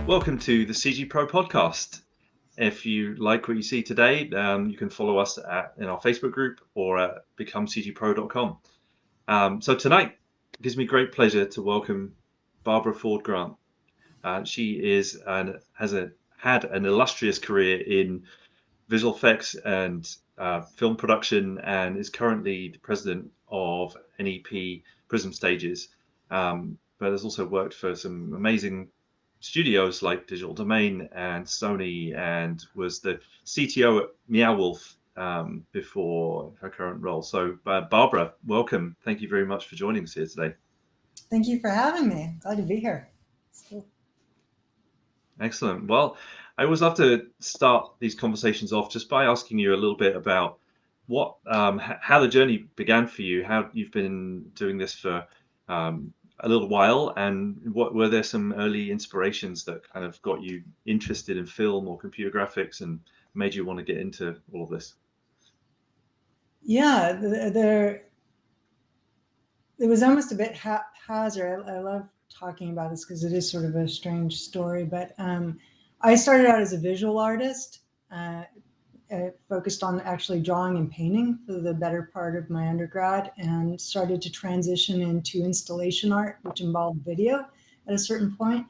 Welcome to the CG Pro podcast. If you like what you see today, you can follow us in our Facebook group or at becomecgpro.com. So tonight, it gives me great pleasure to welcome Barbara Ford Grant. She has had an illustrious career in visual effects and film production, and is currently the president of NEP Prysm Stages, but has also worked for some amazing studios like Digital Domain and Sony, and was the CTO at Meow Wolf before her current role. So Barbara, welcome. Thank you very much for joining us here today. Thank you for having me. Glad to be here. Excellent. Well, I always love to start these conversations off just by asking you a little bit about how the journey began for you, how you've been doing this for a little while, and what were there some early inspirations that kind of got you interested in film or computer graphics and made you want to get into all of this? Yeah, there it was almost a bit haphazard. I love talking about this because it is sort of a strange story, but I started out as a visual artist. Focused on actually drawing and painting for the better part of my undergrad, and started to transition into installation art, which involved video at a certain point.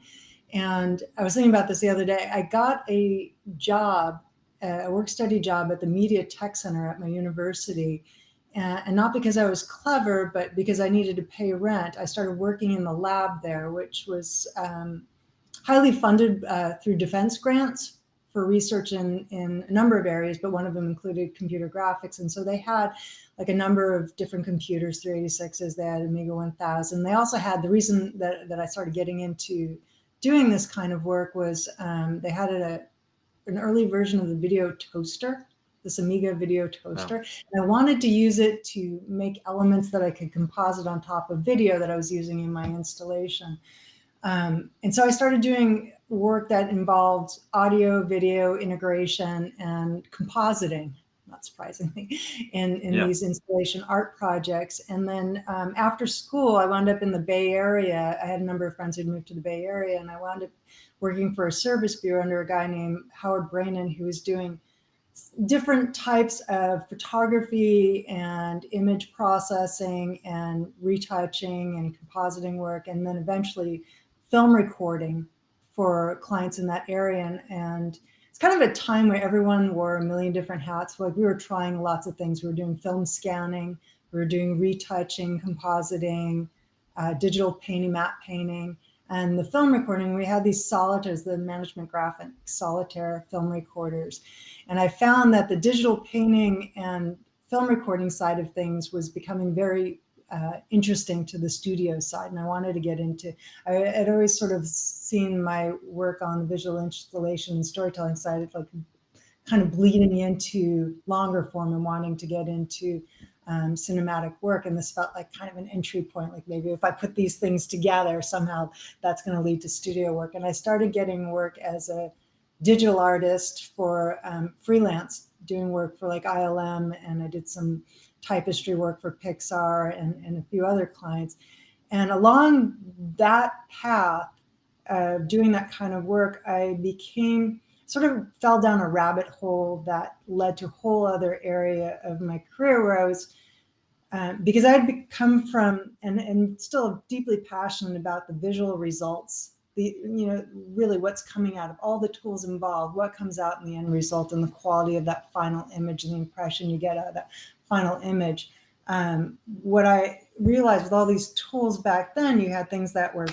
And I was thinking about this the other day. I got a job, a work study job at the Media Tech Center at my university. And not because I was clever, but because I needed to pay rent. I started working in the lab there, which was highly funded through defense grants for research in a number of areas, but one of them included computer graphics. And so they had like a number of different computers, 386s, they had Amiga 1000. They also had, the reason that I started getting into doing this kind of work was they had an early version of the video toaster, this Amiga video toaster. Wow. And I wanted to use it to make elements that I could composite on top of video that I was using in my installation. And so I started doing work that involved audio, video integration, and compositing, not surprisingly, in these installation art projects. And then after school, I wound up in the Bay Area. I had a number of friends who'd moved to the Bay Area, and I wound up working for a service bureau under a guy named Howard Brainin, who was doing different types of photography and image processing and retouching and compositing work, and then eventually film recording for clients in that area. And it's kind of a time where everyone wore a million different hats. Like, we were trying lots of things. We were doing film scanning, we were doing retouching, compositing, digital painting, matte painting. And the film recording, we had these solitaires, the management graphic solitaire film recorders. And I found that the digital painting and film recording side of things was becoming very interesting to the studio side. And I wanted to get into, I'd always sort of seen my work on the visual installation and storytelling side of like kind of bleeding into longer form and wanting to get into cinematic work. And this felt like kind of an entry point, like maybe if I put these things together, somehow that's going to lead to studio work. And I started getting work as a digital artist for freelance, doing work for like ILM, and I did some typistry work for Pixar and a few other clients. And along that path of doing that kind of work, I sort of fell down a rabbit hole that led to a whole other area of my career where I was, because I had come from and still deeply passionate about the visual results, really what's coming out of all the tools involved, what comes out in the end result, and the quality of that final image and the impression you get out of that final image. What I realized with all these tools back then, you had things that were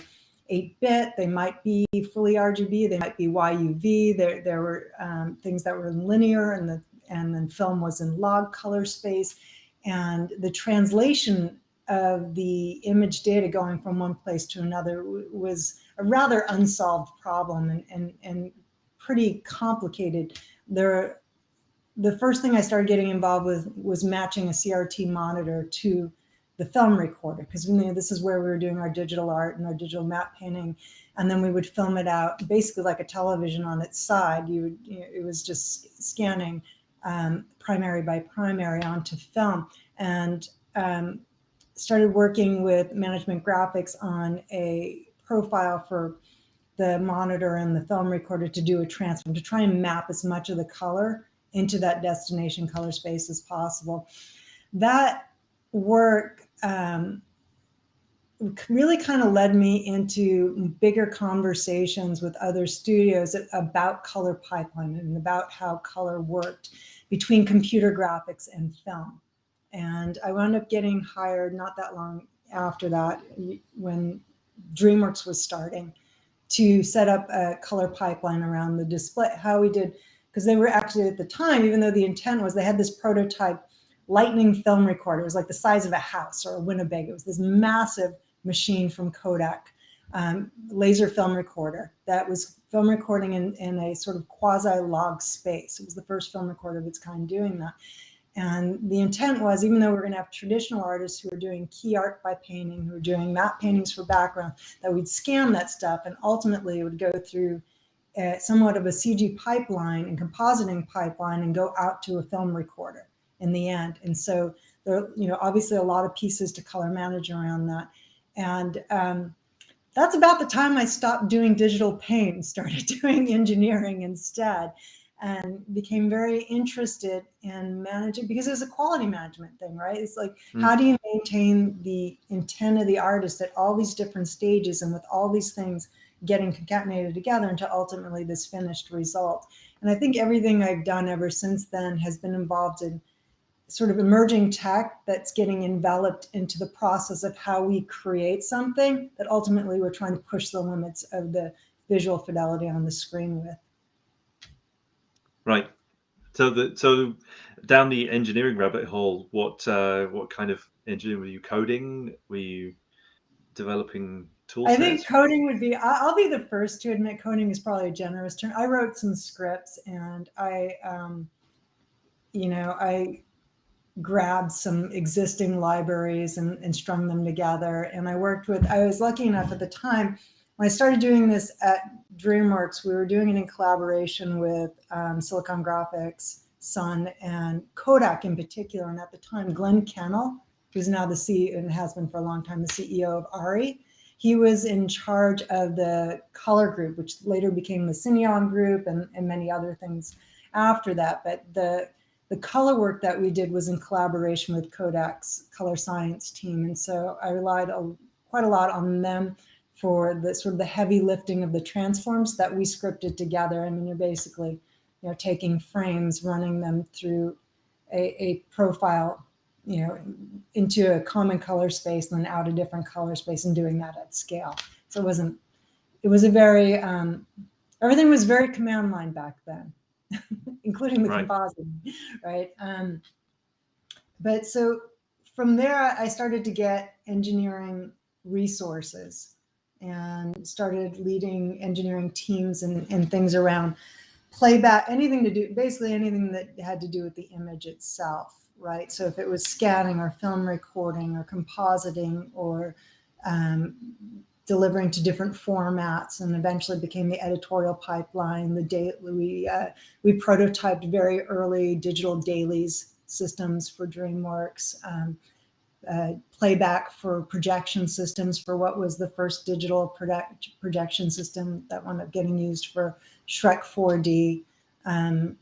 8-bit, they might be fully RGB, they might be YUV, there were things that were linear, and then film was in log color space. And the translation of the image data going from one place to another was a rather unsolved problem and pretty complicated. The first thing I started getting involved with was matching a CRT monitor to the film recorder, because this is where we were doing our digital art and our digital matte painting, and then we would film it out basically like a television on its side. It was just scanning primary by primary onto film, and started working with management graphics on a profile for the monitor and the film recorder to do a transform, to try and map as much of the color into that destination color space as possible. That work really kind of led me into bigger conversations with other studios about color pipeline and about how color worked between computer graphics and film. And I wound up getting hired not that long after that, when DreamWorks was starting, to set up a color pipeline around the display. How we did, because they were actually at the time, even though the intent was, they had this prototype lightning film recorder. It was like the size of a house or a Winnebago. It was this massive machine from Kodak, laser film recorder that was film recording in a sort of quasi-log space. It was the first film recorder of its kind doing that. And the intent was, even though we're going to have traditional artists who are doing key art by painting, who are doing matte paintings for background, that we'd scan that stuff, and ultimately it would go through somewhat of a CG pipeline and compositing pipeline and go out to a film recorder in the end. And so there are, obviously a lot of pieces to color manage around that. And that's about the time I stopped doing digital paint and started doing engineering instead, and became very interested in managing, because it was a quality management thing, right? It's like, how do you maintain the intent of the artist at all these different stages and with all these things getting concatenated together into ultimately this finished result? And I think everything I've done ever since then has been involved in sort of emerging tech that's getting enveloped into the process of how we create something that ultimately we're trying to push the limits of the visual fidelity on the screen with. Right. So down the engineering rabbit hole, what kind of engineering were you coding? Were you developing tool sets? I think coding would be, I'll be the first to admit coding is probably a generous term. I wrote some scripts, and I grabbed some existing libraries and strung them together. And I was lucky enough at the time, when I started doing this at DreamWorks, we were doing it in collaboration with Silicon Graphics, Sun, and Kodak in particular. And at the time, Glenn Kennel, who's now the CEO, and has been for a long time, the CEO of ARRI, he was in charge of the color group, which later became the Cineon group and many other things after that. But the color work that we did was in collaboration with Kodak's color science team. And so I relied quite a lot on them for the sort of the heavy lifting of the transforms that we scripted together. I mean, you're basically, taking frames, running them through a profile, into a common color space, and then out a different color space, and doing that at scale. So it was a very, everything was very command line back then, including the compositing, right? But so from there, I started to get engineering resources and started leading engineering teams and things around playback, basically anything that had to do with the image itself, right? So if it was scanning or film recording or compositing or delivering to different formats, and eventually became the editorial pipeline. We prototyped very early digital dailies systems for DreamWorks, playback for projection systems for what was the first digital projection system that wound up getting used for Shrek 4D. And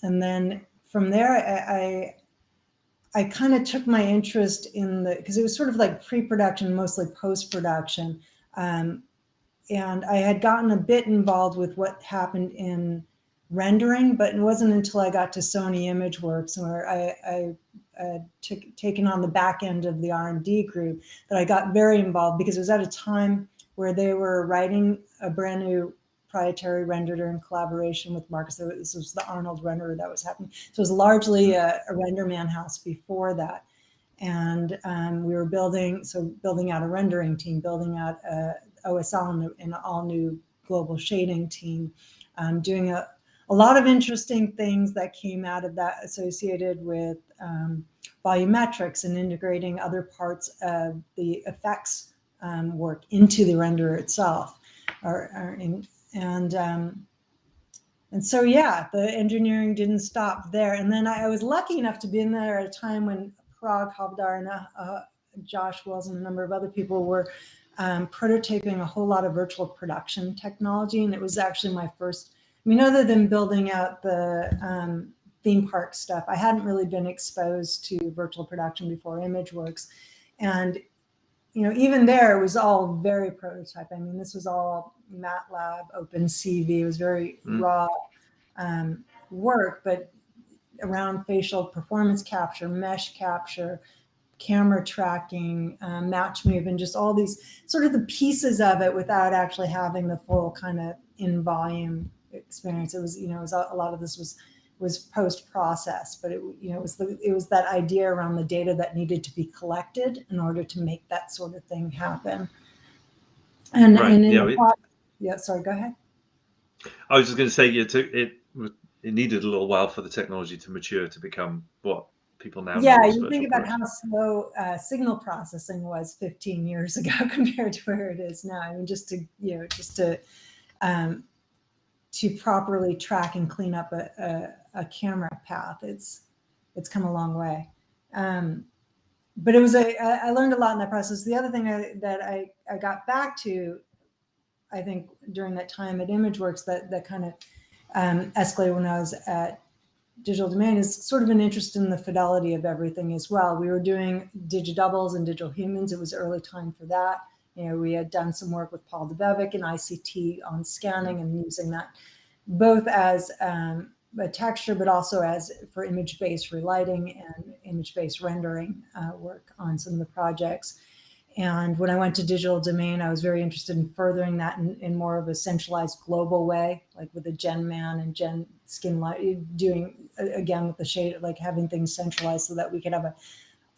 then from there, I kind of took my interest in because it was sort of like pre-production, mostly post-production. And I had gotten a bit involved with what happened in rendering, but it wasn't until I got to Sony Imageworks, where I taken on the back end of the R&D group, that I got very involved, because it was at a time where they were writing a brand new proprietary renderer in collaboration with Marcus. This was the Arnold renderer that was happening. So it was largely a RenderMan house before that. And we were building out a rendering team, building out OSL and an all new global shading team, doing a lot of interesting things that came out of that, associated with volumetrics and integrating other parts of the effects work into the renderer itself. And so, yeah, the engineering didn't stop there. And then I was lucky enough to be in there at a time when Parag Havdar and Josh Wells and a number of other people were prototyping a whole lot of virtual production technology. And it was actually my first, I mean, other than building out the theme park stuff, I hadn't really been exposed to virtual production before Imageworks. And, you know, even there, it was all very prototype. I mean, this was all MATLAB, OpenCV. It was very raw work, but around facial performance capture, mesh capture, camera tracking, match move, and just all these sort of the pieces of it without actually having the full kind of in volume experience. It was, you know, it was a lot of this was post process, but it, you know, it was that idea around the data that needed to be collected in order to make that sort of thing happen. And right. and in yeah, sorry, go ahead. I was just going to say it needed a little while for the technology to mature to become what people now know as you think about production. how slow signal processing was 15 years ago compared to where it is now. I mean, just to properly track and clean up a camera path, it's come a long way. But it was I learned a lot in that process. The other thing that I got back to, I think during that time at Imageworks that kind of escalated when I was at Digital Domain is sort of an interest in the fidelity of everything as well. We were doing digidoubles and digital humans. It was early time for that. You know, we had done some work with Paul Debevic and ICT on scanning and using that both as a texture, but also as for image-based relighting and image-based rendering work on some of the projects. And when I went to Digital Domain, I was very interested in furthering that in more of a centralized global way, like with the GenMan and Gen Skin Light, doing again with the shade, like having things centralized so that we could have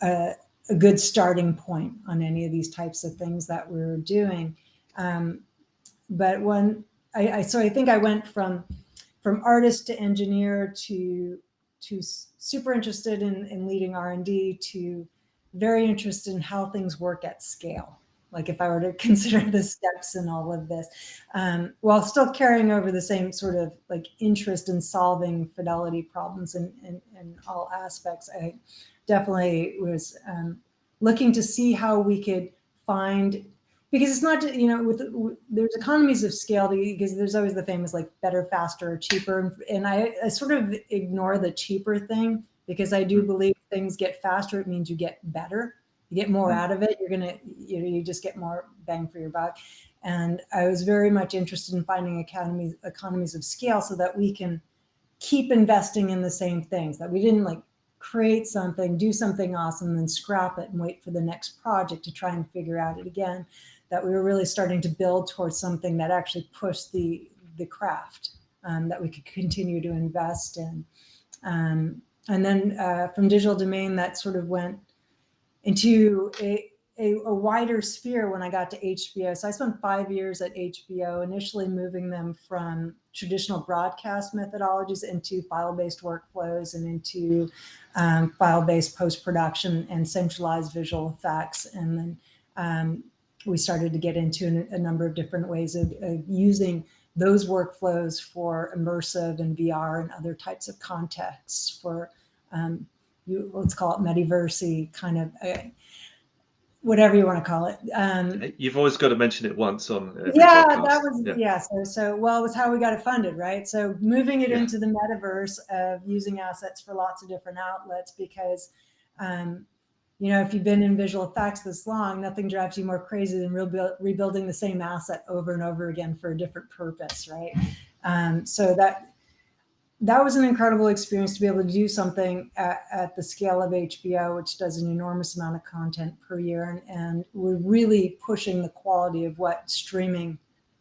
a good starting point on any of these types of things that we were doing. But when I think I went from artist to engineer to super interested in leading R&D to very interested in how things work at scale. Like if I were to consider the steps in all of this, while still carrying over the same sort of like interest in solving fidelity problems in all aspects, I definitely was looking to see how we could find, because it's not, you know, there's economies of scale, because there's always the famous like better, faster, or cheaper. And I sort of ignore the cheaper thing, because I do believe things get faster, it means you get better, you get more out of it. You're gonna, you just get more bang for your buck. And I was very much interested in finding economies of scale so that we can keep investing in the same things, that we didn't like create something, do something awesome, then scrap it and wait for the next project to try and figure out it again. That we were really starting to build towards something that actually pushed the craft, that we could continue to invest in. And then from Digital Domain, that sort of went into a wider sphere when I got to HBO. So I spent 5 years at HBO, initially moving them from traditional broadcast methodologies into file-based workflows and into file-based post-production and centralized visual effects. And then we started to get into a number of different ways of using those workflows for immersive and VR and other types of contexts for, let's call it metaversy kind of, whatever you want to call it. You've always got to mention it once on every yeah, podcast. that was, So well, it was how we got it funded, right? So moving it into the metaverse of using assets for lots of different outlets, because, you know, if you've been in visual effects this long, nothing drives you more crazy than rebuilding the same asset over and over again for a different purpose, right? So that was an incredible experience to be able to do something at the scale of HBO, which does an enormous amount of content per year. And we're really pushing the quality of what streaming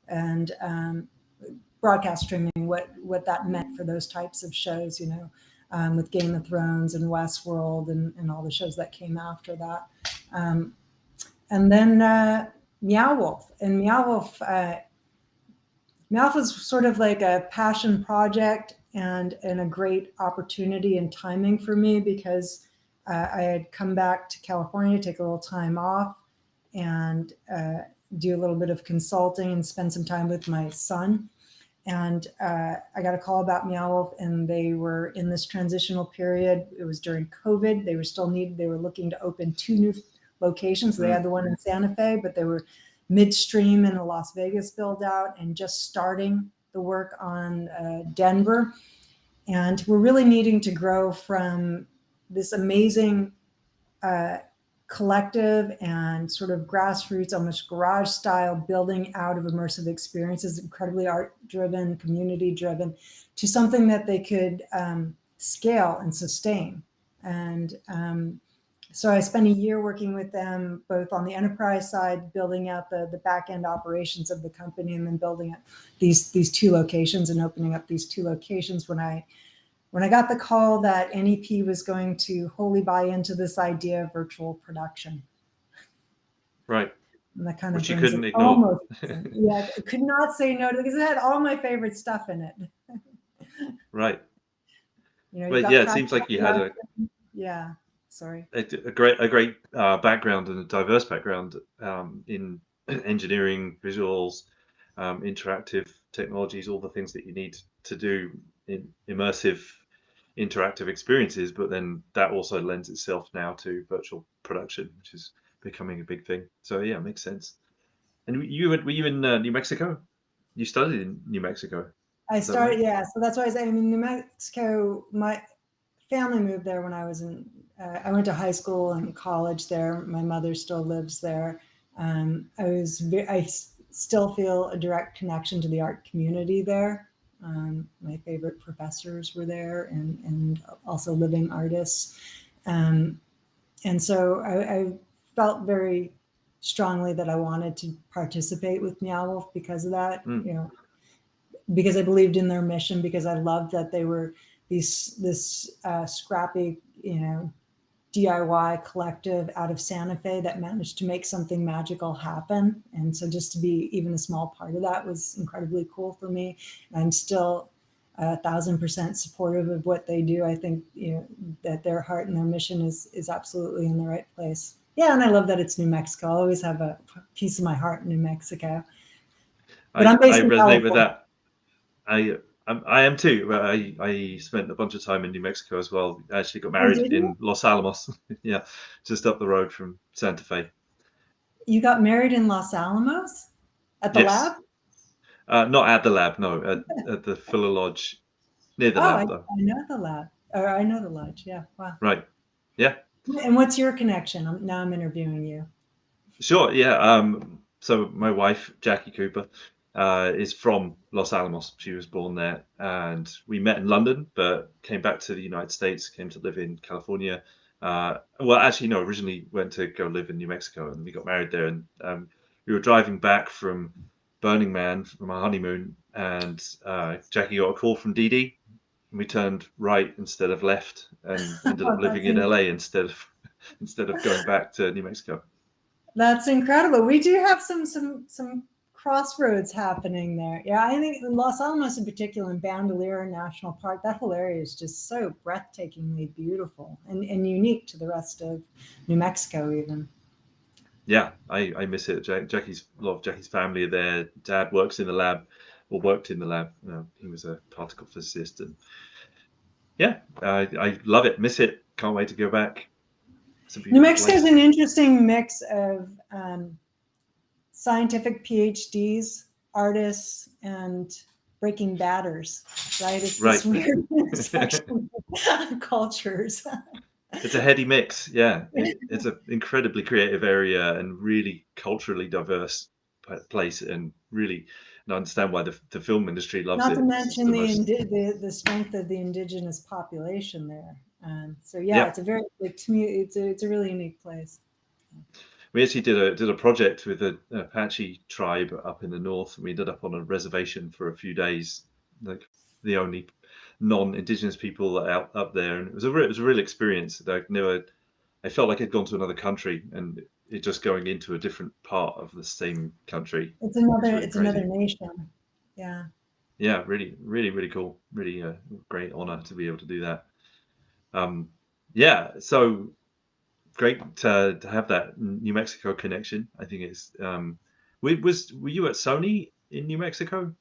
and broadcast streaming, what that meant for those types of shows, you know, with Game of Thrones and Westworld and all the shows that came after that. And then Meow Wolf. And Meow Wolf was sort of like a passion project and a great opportunity and timing for me, because I had come back to California to take a little time off and do a little bit of consulting and spend some time with my son. And I got a call about Meow Wolf, and they were in this transitional period. It was during COVID. They were looking to open 2 new locations. They had the one in Santa Fe, but they were midstream in the Las Vegas build out and just starting the work on Denver. And we're really needing to grow from this amazing collective and sort of grassroots, almost garage style building out of immersive experiences, incredibly art driven, community driven, to something that they could scale and sustain. And so I spent a year working with them both on the enterprise side, building out the back end operations of the company, and then building up these two locations and opening up these two locations. When I got the call that NEP was going to wholly buy into this idea of virtual production. Right. And that kind of which you brings couldn't it ignore. almost. Yeah, I could not say no to because it had all my favorite stuff in it. Right. You know, you But got yeah, it seems like you had yeah. Sorry. a great background and a diverse background in engineering, visuals, interactive technologies, all the things that you need to do in immersive interactive experiences. But then that also lends itself now to virtual production, which is becoming a big thing. So yeah, it makes sense. And were you in New Mexico? You studied in New Mexico. I started, right? yeah. So that's why I say, I mean, New Mexico, my family moved there when I was I went to high school and college there. My mother still lives there. I still feel a direct connection to the art community there. My favorite professors were there and also living artists. And so I felt very strongly that I wanted to participate with Meow Wolf because of that, you know, because I believed in their mission, because I loved that they were this scrappy, you know, DIY collective out of Santa Fe that managed to make something magical happen. And so just to be even a small part of that was incredibly cool for me. And I'm still 1,000% supportive of what they do. I think, you know, that their heart and their mission is absolutely in the right place. Yeah, and I love that it's New Mexico. I always have a piece of my heart in New Mexico. But I'm based I in resonate with California. that. I am too. I spent a bunch of time in New Mexico as well. I actually got Oh, married did you? in Los Alamos. Yeah, just up the road from Santa Fe. You got married in Los Alamos at the Yes, lab? not at the lab. No, at the Fuller Lodge near the Oh, lab I though. know the lab. Or I know the lodge. Yeah. Wow. Right. Yeah. And what's your connection? Now I'm interviewing you. Sure. Yeah. So my wife Jackie Cooper is from Los Alamos. She was born there, and we met in London, but came back to the United States. Came to live in California. Well, actually, no. Originally went to go live in New Mexico, and we got married there. And we were driving back from Burning Man from our honeymoon, and Jackie got a call from Dee Dee, and we turned right instead of left, and ended up Oh, living in LA instead of going back to New Mexico. that's incredible. We do have some crossroads happening there. Yeah, I think in Los Alamos in particular, in Bandolera National Park, that whole area is just so breathtakingly beautiful and unique to the rest of New Mexico, even. Yeah, I miss it. Jackie's a lot of Jackie's family are there. Dad works in the lab, or worked in the lab. He was a particle physicist, and yeah, I love it. Miss it. Can't wait to go back. It's a New beautiful Mexico is place. an interesting mix of scientific PhDs, artists, and breaking batters, right? It's this Right. weird intersection of cultures. It's a heady mix. Yeah, it's an incredibly creative area and really culturally diverse place, and really, I understand why the film industry loves Not to it. It's mention the most. the strength of the indigenous population there. So yeah, Yeah, it's a very, like, to me, it's a really unique place. we actually did a project with an Apache tribe up in the north, and we ended up on a reservation for a few days, like the only non-indigenous people out up there, and it was a real experience. I felt like I'd gone to another country, and it just going into a different part of the same country was really It's another crazy. nation. Yeah. Yeah, really, really, really cool. Really great honor to be able to do that. Um, yeah, so great to have that New Mexico connection. I think it's were you at Sony in New Mexico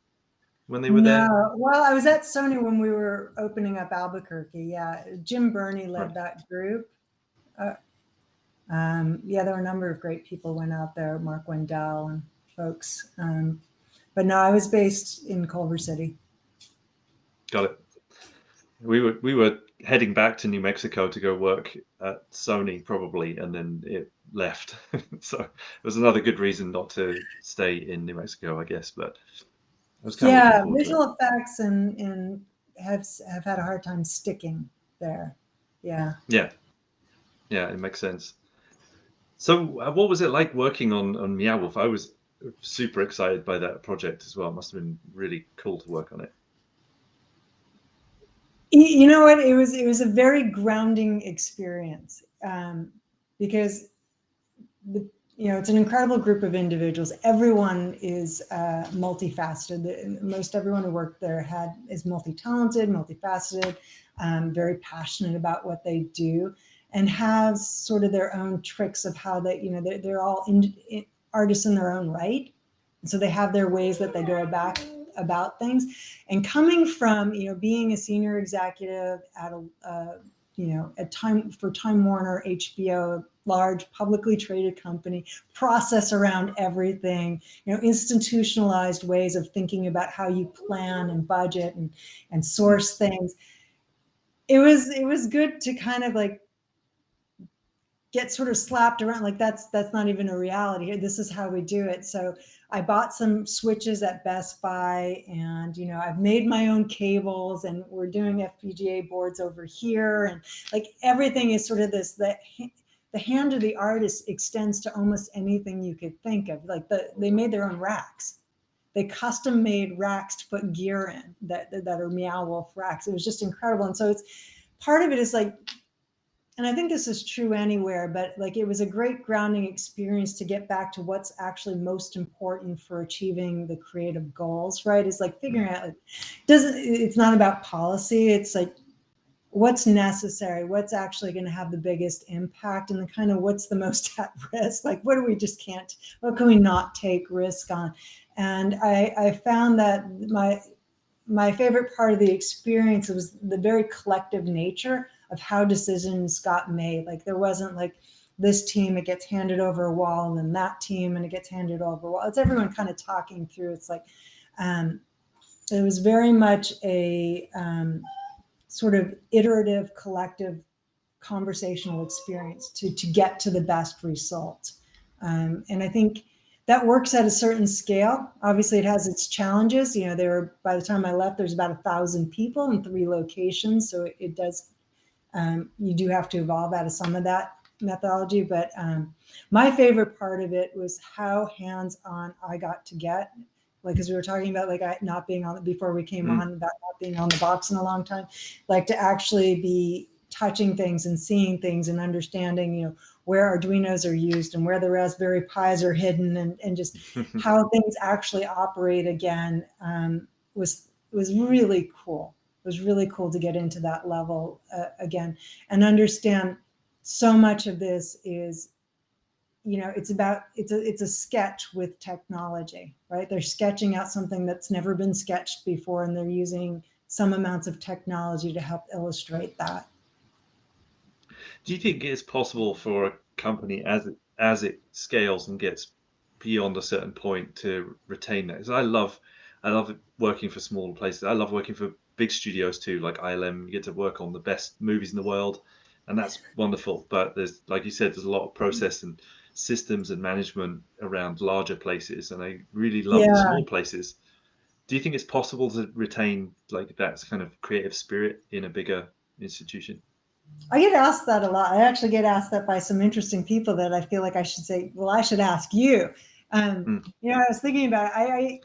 when they were there? No, well, I was at Sony when we were opening up Albuquerque. Yeah, Jim Burney Right. led that group. Uh, yeah, there were a number of great people went out there. Mark Wendell and folks. But no, I was based in Culver City. Got it. We were heading back to New Mexico to go work at Sony probably, and then it left. So it was another good reason not to stay in New Mexico, I guess. But I was kind of looking forward to it. Visual effects and have had a hard time sticking there. Yeah. Yeah, it makes sense. So what was it like working on Meow Wolf? I was super excited by that project as well. It must have been really cool to work on it. You know what? It was a very grounding experience, because it's an incredible group of individuals. Everyone is multifaceted. Most everyone who worked there is multi-talented, multifaceted, very passionate about what they do, and has sort of their own tricks of how they're all artists in their own right. And so they have their ways that they go about things. And coming from being a senior executive at Time Warner, HBO, large publicly traded company, process around everything, institutionalized ways of thinking about how you plan and budget and source things. It was good to kind of like get sort of slapped around, like that's not even a reality here. This is how we do it. So I bought some switches at Best Buy, and I've made my own cables, and we're doing FPGA boards over here, and like everything is sort of this, that the hand of the artist extends to almost anything you could think of. Like they made their own racks. They custom made racks to put gear in that are Meow Wolf racks. It was just incredible. And so it's part of it is like, and I think this is true anywhere, but like it was a great grounding experience to get back to what's actually most important for achieving the creative goals, right? It's like figuring out, it's not about policy. It's like what's necessary, what's actually going to have the biggest impact, and the kind of what's the most at risk, like what can we not take risk on? And I found that my favorite part of the experience was the very collective nature of how decisions got made. Like there wasn't like this team, it gets handed over a wall, and then that team, and it gets handed over a wall. It's everyone kind of talking through. It's like, it was very much a sort of iterative, collective, conversational experience to get to the best result. And I think that works at a certain scale. Obviously, it has its challenges. By the time I left, there's about 1,000 people in 3 locations. So it does, you do have to evolve out of some of that methodology. But my favorite part of it was how hands-on I got to get. Like, as we were talking about, like not being on before we came on, about not being on the box in a long time, like to actually be touching things and seeing things and understanding, where Arduinos are used and where the Raspberry Pis are hidden, and just how things actually operate again, was really cool. It was really cool to get into that level again and understand so much of this is, it's a sketch with technology, right? They're sketching out something that's never been sketched before, and they're using some amounts of technology to help illustrate that. Do you think it's possible for a company as it scales and gets beyond a certain point to retain that? Because I love working for smaller places. I love working for big studios too, like ILM. You get to work on the best movies in the world, and that's wonderful. But there's, like you said, there's a lot of process and systems and management around larger places, and I really love the small places. Do you think it's possible to retain like that kind of creative spirit in a bigger institution? I get asked that a lot. I actually get asked that by some interesting people that I feel like I should say, well, I should ask you. I was thinking about it.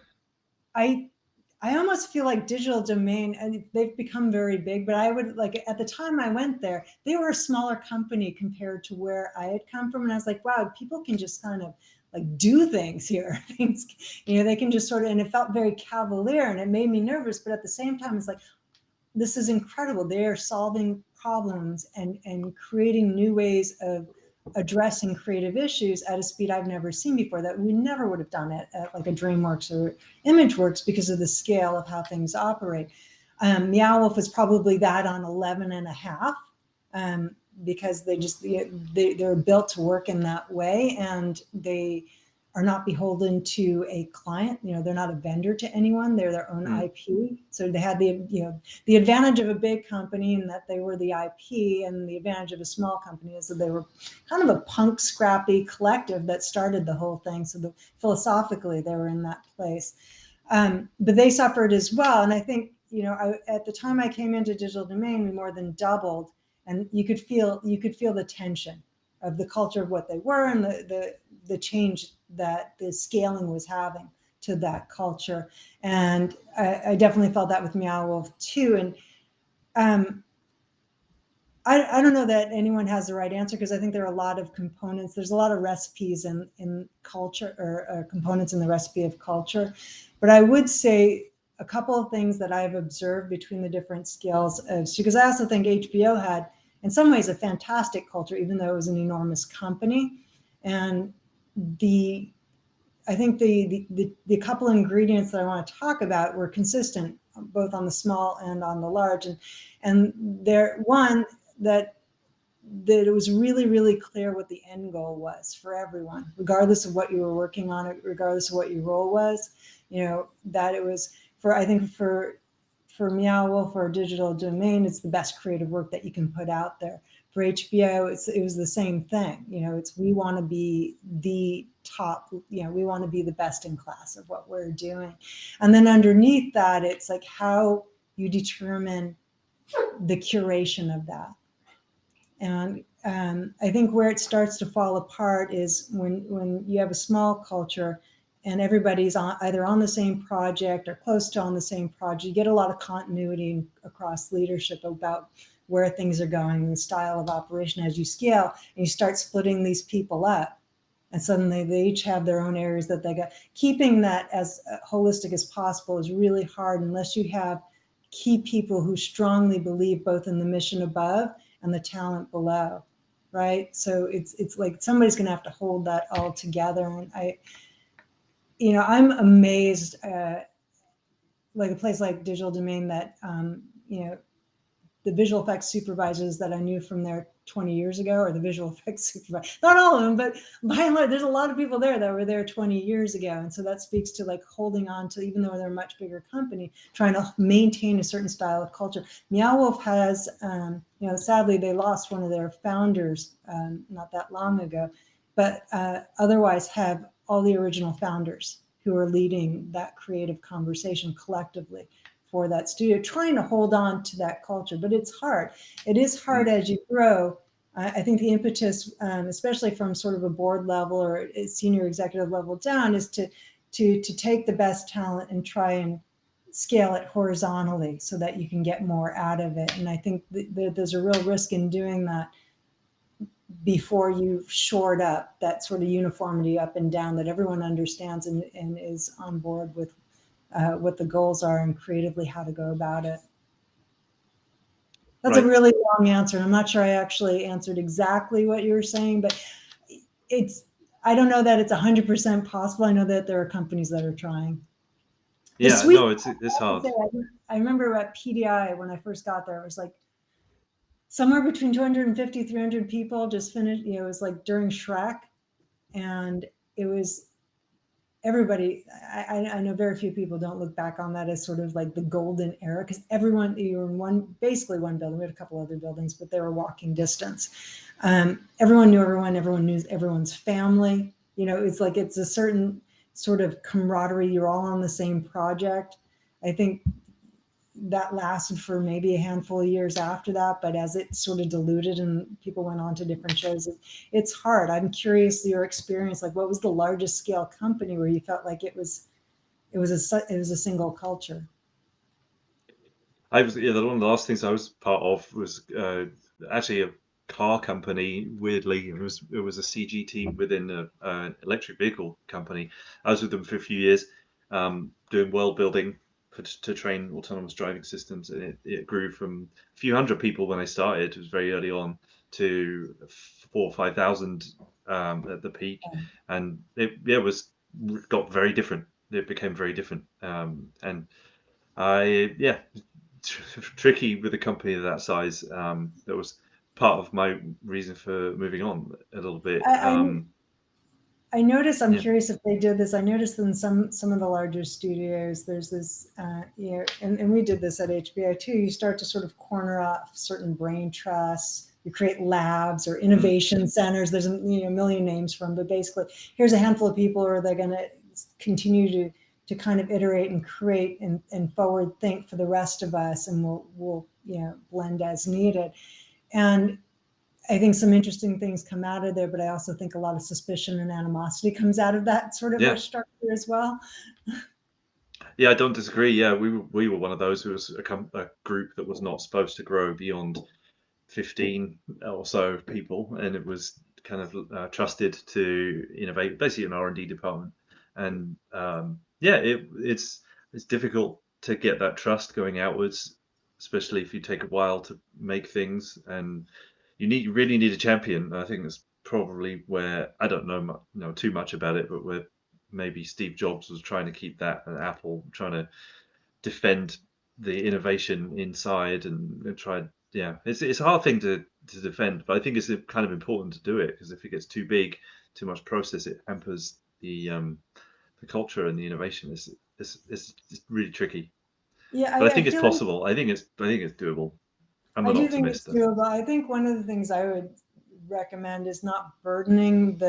I almost feel like Digital Domain, and they've become very big, but I would like, at the time I went there, they were a smaller company compared to where I had come from. And I was like, wow, people can just kind of like do things here. Things, they can just sort of, and it felt very cavalier, and it made me nervous. But at the same time, it's like, this is incredible. They are solving problems and creating new ways of addressing creative issues at a speed I've never seen before, that we never would have done it at like a DreamWorks or Imageworks because of the scale of how things operate. Meow Wolf is probably that on 11 and a half, because they're built to work in that way, and they are not beholden to a client. They're not a vendor to anyone. They're their own IP. So they had the advantage of a big company in that they were the IP, and the advantage of a small company is that they were kind of a punk, scrappy collective that started the whole thing. So philosophically, they were in that place. But they suffered as well. And I think, at the time I came into Digital Domain, we more than doubled, and you could feel the tension of the culture of what they were, and the change that the scaling was having to that culture. And I definitely felt that with Meow Wolf too. And I don't know that anyone has the right answer, because I think there are a lot of components. There's a lot of recipes in culture, or components in the recipe of culture. But I would say a couple of things that I've observed between the different scales because I also think HBO had, in some ways, a fantastic culture, even though it was an enormous company. And I think the couple of ingredients that I want to talk about were consistent, both on the small and on the large. And there, one, that it was really, really clear what the end goal was for everyone, regardless of what you were working on, regardless of what your role was. That it was for Meow Wolf or Digital Domain, it's the best creative work that you can put out there. For HBO, it was the same thing. We want to be the top. We want to be the best in class of what we're doing. And then underneath that, it's like how you determine the curation of that. And I think where it starts to fall apart is when you have a small culture and everybody's either on the same project or close to on the same project. You get a lot of continuity across leadership about where things are going and the style of operation as you scale, and you start splitting these people up. And suddenly they each have their own areas that they got. Keeping that as holistic as possible is really hard unless you have key people who strongly believe both in the mission above and the talent below, right? So it's like somebody's going to have to hold that all together. And I'm amazed, like a place like Digital Domain, that the visual effects supervisors that I knew from there 20 years ago, or the visual effects supervisors, not all of them, but by and large, there's a lot of people there that were there 20 years ago. And so that speaks to like holding on to, even though they're a much bigger company, trying to maintain a certain style of culture. Meow Wolf has, sadly, they lost one of their founders not that long ago, but otherwise have all the original founders who are leading that creative conversation collectively for that studio, trying to hold on to that culture. But it's hard. It is hard as you grow. I think the impetus, especially from sort of a board level or a senior executive level down, is to take the best talent and try and scale it horizontally so that you can get more out of it. And I think there's a real risk in doing that before you've shored up that sort of uniformity up and down, that everyone understands and is on board with what the goals are and creatively how to go about it. That's right. A really long answer. I'm not sure I actually answered exactly what you were saying, but I don't know that it's 100% possible. I know that there are companies that are trying. Yeah, no, it's hard. I remember at PDI when I first got there, it was like somewhere between 250, 300 people just finished. It was like during Shrek, and it was everybody. I know very few people don't look back on that as sort of like the golden era, because everyone, you were in basically one building. We had a couple other buildings, but they were walking distance. Everyone knew everyone. Everyone knew everyone's family. It's like it's a certain sort of camaraderie. You're all on the same project. I think that lasted for maybe a handful of years after that, but as it sort of diluted and people went on to different shows, it's hard. I'm curious your experience, like what was the largest scale company where you felt like it was a single culture? One of the last things I was part of was actually a car company. Weirdly, it was a CG team within an electric vehicle company. I was with them for a few years, doing world building to train autonomous driving systems, and it grew from a few hundred people when I started. It was very early on, to 4,000 or 5,000 at the peak, and it got very different. It became very different, and tricky with a company of that size. That was part of my reason for moving on a little bit. I noticed, I'm Yeah. curious if they did this. I noticed in some of the larger studios, there's this, and we did this at HBO too. You start to sort of corner off certain brain trusts. You create labs or innovation centers. There's a million names for them, but basically, here's a handful of people, or they're going to continue to kind of iterate and create and forward think for the rest of us, and we'll blend as needed. And I think some interesting things come out of there, but I also think a lot of suspicion and animosity comes out of that sort of a structure as well. Yeah, I don't disagree. Yeah, we were one of those who was a group that was not supposed to grow beyond 15 or so people, and it was kind of trusted to innovate, basically an R&D department. And it's difficult to get that trust going outwards, especially if you take a while to make things, and you really need a champion. I think that's probably where, I don't know too much about it, but where maybe Steve Jobs was trying to keep that, and Apple trying to defend the innovation inside and try. Yeah, it's a hard thing to defend, but I think it's kind of important to do it, because if it gets too big, too much process, it hampers the culture and the innovation. It's really tricky. Yeah, But I think I it's feel possible. I think it's doable. I'm I an do think it's optimist. doable. I think one of the things I would recommend is not burdening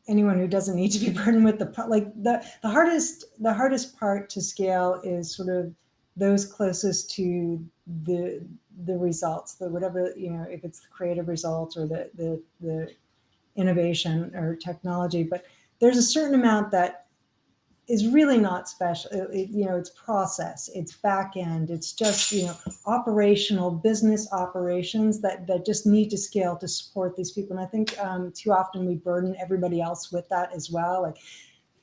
anyone who doesn't need to be burdened with the hardest part to scale is sort of those closest to the results, the whatever, if it's the creative results or the innovation or technology. But there's a certain amount that is really not special. It's process, it's back end, it's just, operational business operations that just need to scale to support these people. And I think too often we burden everybody else with that as well. Like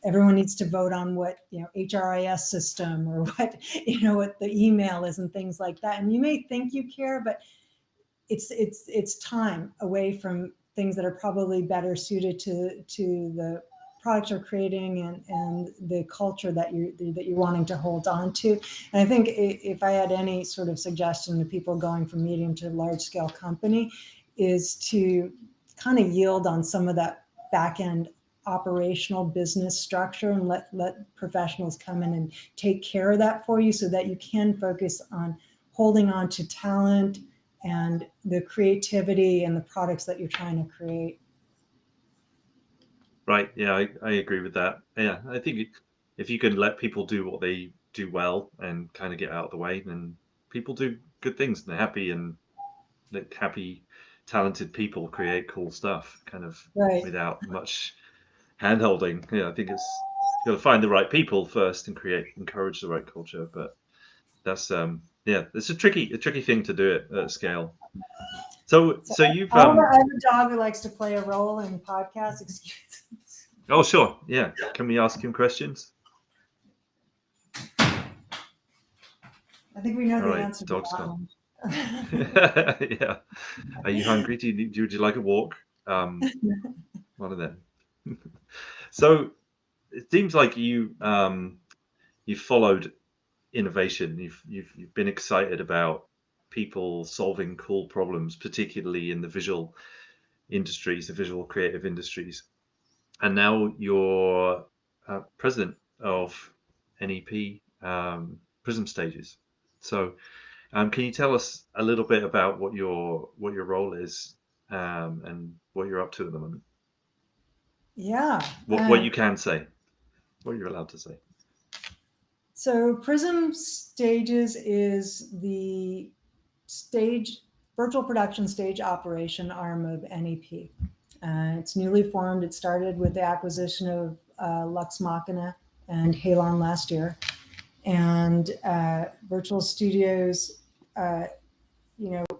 everyone needs to vote on what, HRIS system, or what, what the email is and things like that. And you may think you care, but it's time away from things that are probably better suited to the products you're creating and the culture that you're wanting to hold on to. And I think if I had any sort of suggestion to people going from medium to large scale company, is to kind of yield on some of that back end operational business structure and let professionals come in and take care of that for you, so that you can focus on holding on to talent and the creativity and the products that you're trying to create. Right. Yeah, I agree with that. Yeah, I think if you can let people do what they do well and kind of get out of the way, then people do good things and they're happy, and like happy, talented people create cool stuff kind of Right. without much hand holding. Yeah, I think you got to find the right people first and encourage the right culture. But that's it's a tricky thing to do it at scale. So you've I have a dog who likes to play a role in podcasts. Excuse me. Oh, sure. Yeah. Can we ask him questions? I think we know All the right. answer to Dog's that gone. one. Yeah. Are you hungry? Would you like a walk? One of them. So it seems like you followed innovation. You've been excited about people solving cool problems, particularly in the visual industries, the visual creative industries. And now you're president of NEP Prysm Stages. So, can you tell us a little bit about what your role is, and what you're up to at the moment? Yeah. What you can say, what you're allowed to say. So Prysm Stages is the virtual production stage operation arm of NEP. It's newly formed. It started with the acquisition of Lux Machina and Halon last year. And Virtual Studios,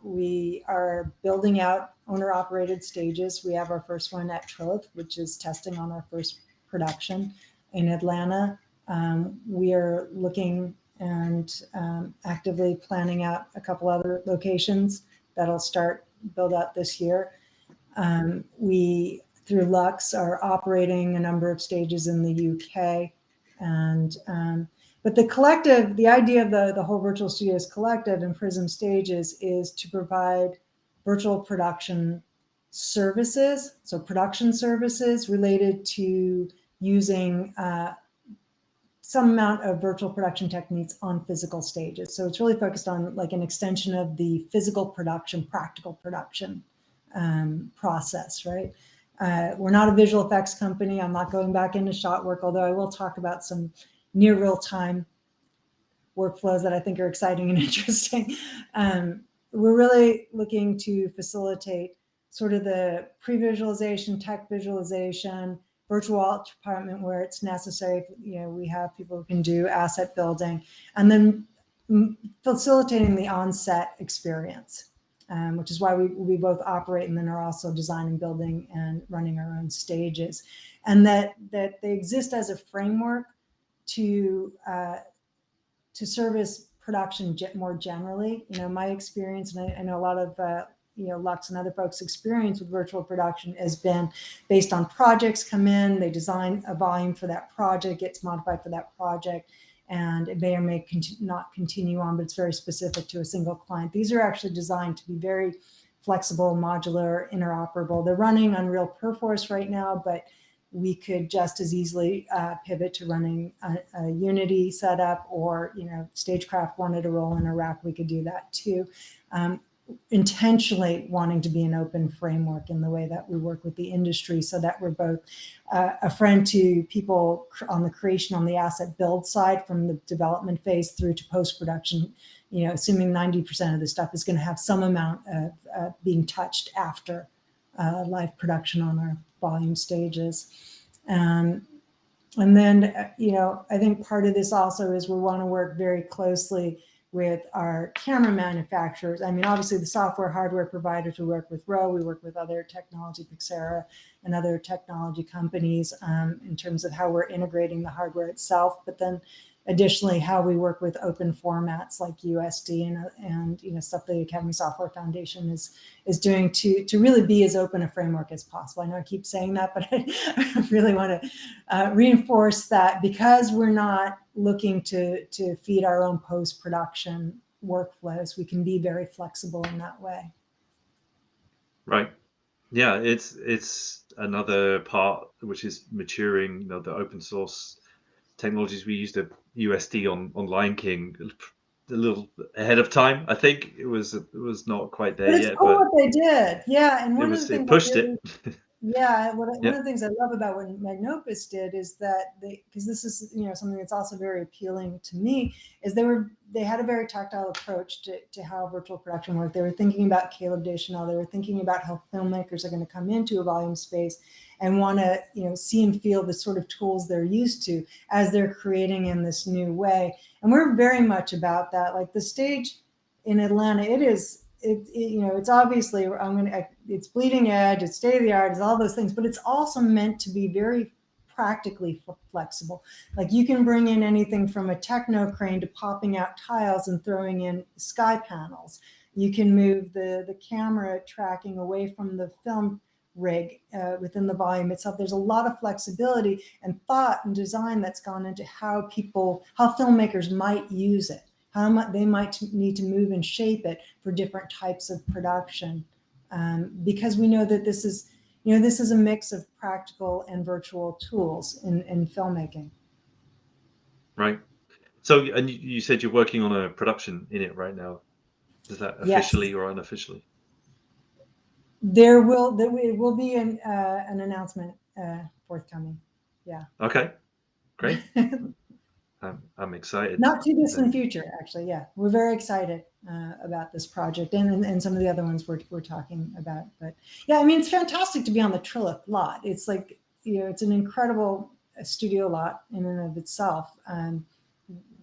we are building out owner-operated stages. We have our first one at Trove, which is testing on our first production in Atlanta. We are looking and actively planning out a couple other locations that'll start build out this year. We, through Lux, are operating a number of stages in the UK. And but the idea of the whole Virtual Studios collective and Prysm Stages is to provide virtual production services, so production services related to using some amount of virtual production techniques on physical stages. So it's really focused on like an extension of the physical production, practical production process, right? We're not a visual effects company. I'm not going back into shot work, although I will talk about some near real time workflows that I think are exciting and interesting. We're really looking to facilitate sort of the pre-visualization, tech visualization, virtual art department where it's necessary. You know, we have people who can do asset building, and then facilitating the on-set experience, which is why we both operate and then are also designing, building, and running our own stages, and that they exist as a framework to service production more generally. You know, my experience, and I know a lot of Lux and other folks' experience with virtual production has been based on projects come in, they design a volume for that project, gets modified for that project, and it may or may not continue on, but it's very specific to a single client. These are actually designed to be very flexible, modular, interoperable. They're running Unreal Perforce right now, but we could just as easily pivot to running a Unity setup, or, you know, Stagecraft wanted to roll in a rack, we could do that too. Intentionally wanting to be an open framework in the way that we work with the industry, so that we're both a friend to people on the creation, on the asset build side, from the development phase through to post-production, you know, assuming 90% of the stuff is going to have some amount of being touched after live production on our volume stages. And then, you know, I think part of this also is we want to work very closely with our camera manufacturers. I mean, obviously the software hardware providers, we work with Rowe, we work with other technology, Pixera, and other technology companies in terms of how we're integrating the hardware itself, but then additionally how we work with open formats like USD and you know, stuff the Academy Software Foundation is doing to really be as open a framework as possible. I know I keep saying that, but I really want to reinforce that, because we're not looking to feed our own post-production workflows, we can be very flexible in that way. Right. Yeah, it's another part which is maturing. You know, the open source technologies. We used a USD on Lion King a little ahead of time. I think it was not quite there yet, Cool but what they did. Yeah, and one of the things it pushed really, it. yeah, one Yeah. of the things I love about what Magnopus did is that because this is, you know, something that's also very appealing to me, is they had a very tactile approach to how virtual production worked. They were thinking about Caleb Deschanel. They were thinking about how filmmakers are going to come into a volume space and want to, you know, see and feel the sort of tools they're used to as they're creating in this new way. And we're very much about that. Like the stage in Atlanta, you know, it's obviously, it's bleeding edge, it's state of the art, it's all those things, but it's also meant to be very practically flexible. Like you can bring in anything from a techno crane to popping out tiles and throwing in sky panels. You can move the camera tracking away from the film rig within the volume itself. There's a lot of flexibility and thought and design that's gone into how filmmakers might use it, how much they might need to move and shape it for different types of production, because we know that this is a mix of practical and virtual tools in filmmaking. Right. So, and you said you're working on a production in it right now. Is that officially or unofficially? It will be an announcement forthcoming. Yeah. Okay. Great. I'm excited. Not too distant future, actually. Yeah, we're very excited about this project and some of the other ones we're talking about. But yeah, I mean, it's fantastic to be on the Trilith lot. It's like, you know, it's an incredible studio lot in and of itself.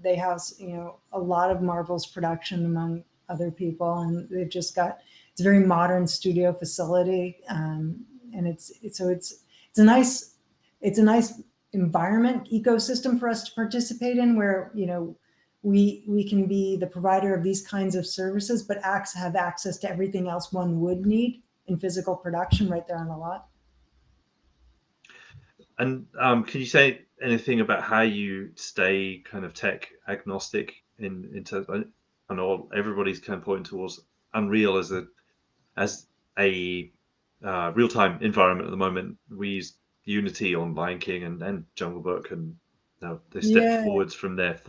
They house, you know, a lot of Marvel's production among other people, and they've just got, it's a very modern studio facility, and it's a nice environment ecosystem for us to participate in, where, you know, we can be the provider of these kinds of services, but have access to everything else one would need in physical production right there on the lot. And can you say anything about how you stay kind of tech agnostic in terms? I know everybody's kind of pointing towards Unreal as a real-time environment at the moment. We use Unity on Lion King and Jungle Book, and they stepped Yeah. forwards from there.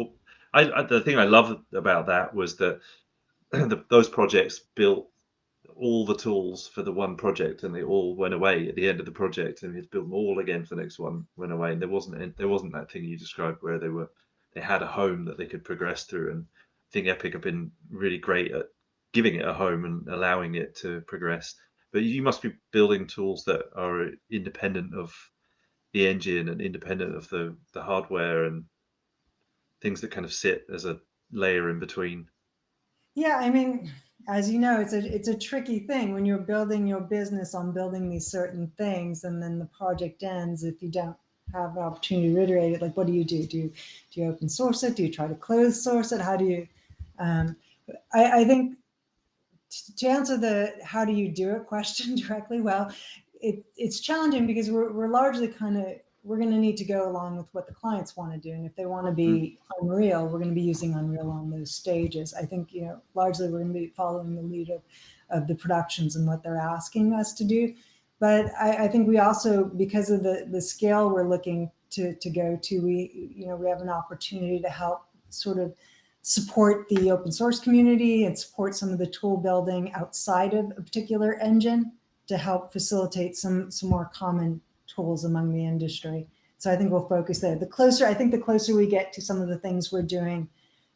The thing I love about that was that those projects built all the tools for the one project, and they all went away at the end of the project, and we had to build them all again for the next one. Went away, and there wasn't that thing you described where they had a home that they could progress through. And I think Epic have been really great at giving it a home and allowing it to progress. But you must be building tools that are independent of the engine and independent of the hardware, and things that kind of sit as a layer in between. Yeah, I mean, as you know, it's a tricky thing when you're building your business on building these certain things, and then the project ends if you don't have an opportunity to iterate it. Like, what do you do? Do you open source it? Do you try to close source it? How do you? Um, I think to answer the how do you do it question directly, well, it's challenging because we're largely kind of we're going to need to go along with what the clients want to do, and if they want to Mm. be Unreal, we're going to be using Unreal on those stages. I think largely we're going to be following the lead of the productions and what they're asking us to do. But I think we also, because of the scale we're looking to go to, we have an opportunity to help sort of support the open source community and support some of the tool building outside of a particular engine to help facilitate some more common tools among the industry. So I think we'll focus there. The closer we get to some of the things we're doing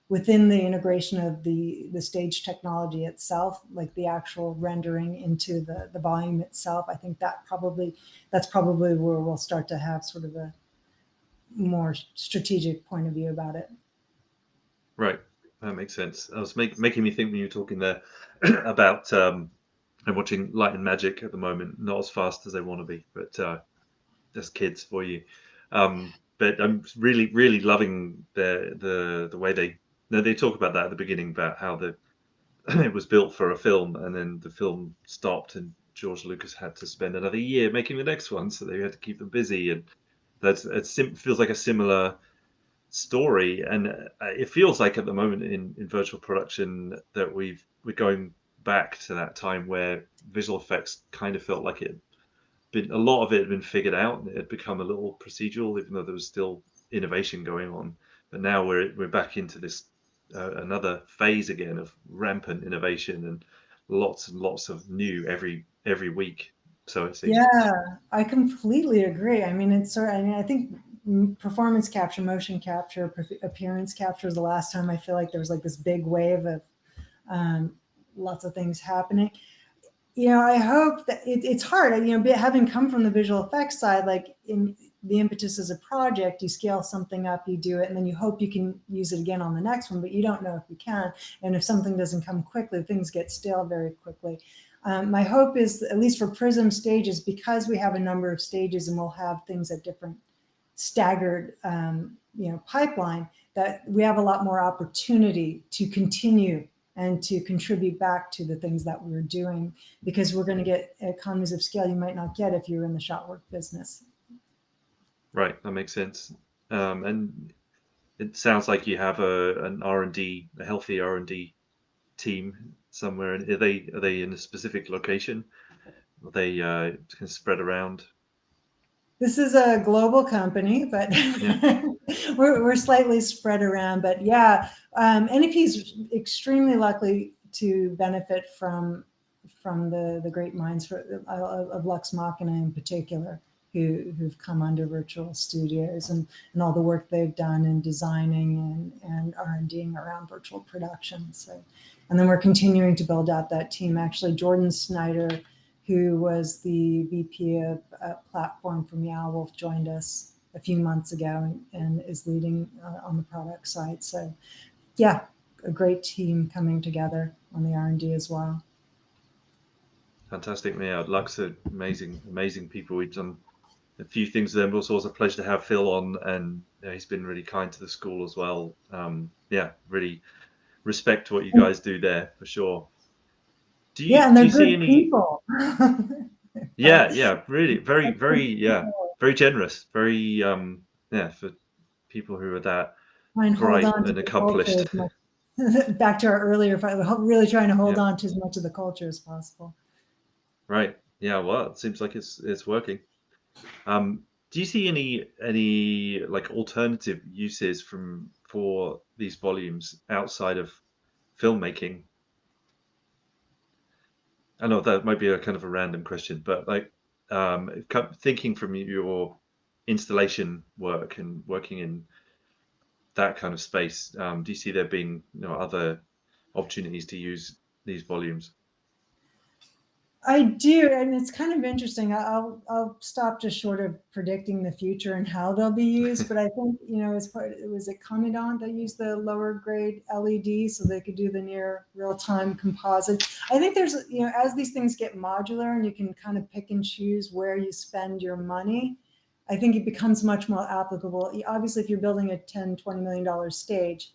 within the integration of the stage technology itself, like the actual rendering into the volume itself, I think that's probably where we'll start to have sort of a more strategic point of view about it. Right, that makes sense. I was making me think when you were talking there about I'm watching Light and Magic at the moment, not as fast as they want to be, but just kids for you. But I'm really, really loving the way they talk about that at the beginning, about how it was built for a film, and then the film stopped, and George Lucas had to spend another year making the next one, so they had to keep them busy. And it feels like a similar story, and it feels like at the moment in virtual production that we're going back to that time where visual effects kind of felt like a lot of it had been figured out, and it had become a little procedural, even though there was still innovation going on. But now we're back into this another phase again of rampant innovation and lots of new every week. So it seems. Yeah, I completely agree. I mean, I think performance capture, motion capture, appearance capture is the last time I feel like there was like this big wave of lots of things happening. I hope that it's hard, having come from the visual effects side, like in the impetus as a project, you scale something up, you do it, and then you hope you can use it again on the next one, but you don't know if you can. And if something doesn't come quickly, things get stale very quickly. My hope is, at least for Prysm Stages, because we have a number of stages and we'll have things at different staggered pipeline, that we have a lot more opportunity to continue and to contribute back to the things that we're doing, because we're going to get economies of scale you might not get if you're in the shot work business. Right, that makes sense. And it sounds like you have a healthy R&D team somewhere. Are they in a specific location? Are they kind of spread around? This is a global company, but Yeah. we're slightly spread around. But yeah, NEP is extremely likely to benefit from the great minds of Lux Machina in particular, who've come under Virtual Studios, and all the work they've done in designing and R&Ding around virtual production. So, and then we're continuing to build out that team. Actually, Jordan Snyder, who was the VP of platform for Meow Wolf, joined us a few months ago and is leading on the product side. So yeah, a great team coming together on the R&D as well. Fantastic. Yeah, Lux are amazing people. We've done a few things with them, but also it's a pleasure to have Phil on, and he's been really kind to the school as well. Yeah, really respect what you guys do there for sure. Yeah, and Do they're you see good any? people. Yeah, really, People. very generous, very yeah, for people who are that Try and hold bright on to and the culture accomplished. as much. Back to our earlier, really trying to hold Yeah, on to as much of the culture as possible. right. Yeah, well, it seems like it's working. Do you see any like alternative uses for these volumes outside of filmmaking? I know that might be a kind of a random question, but like thinking from your installation work and working in that kind of space, do you see there being, other opportunities to use these volumes? I do, and it's kind of interesting. I'll stop just short of predicting the future and how they'll be used, but I think as part it was at Commandant that used the lower grade LED so they could do the near real time composite. I think there's as these things get modular and you can kind of pick and choose where you spend your money, I think it becomes much more applicable. Obviously, if you're building a $10-20 million stage,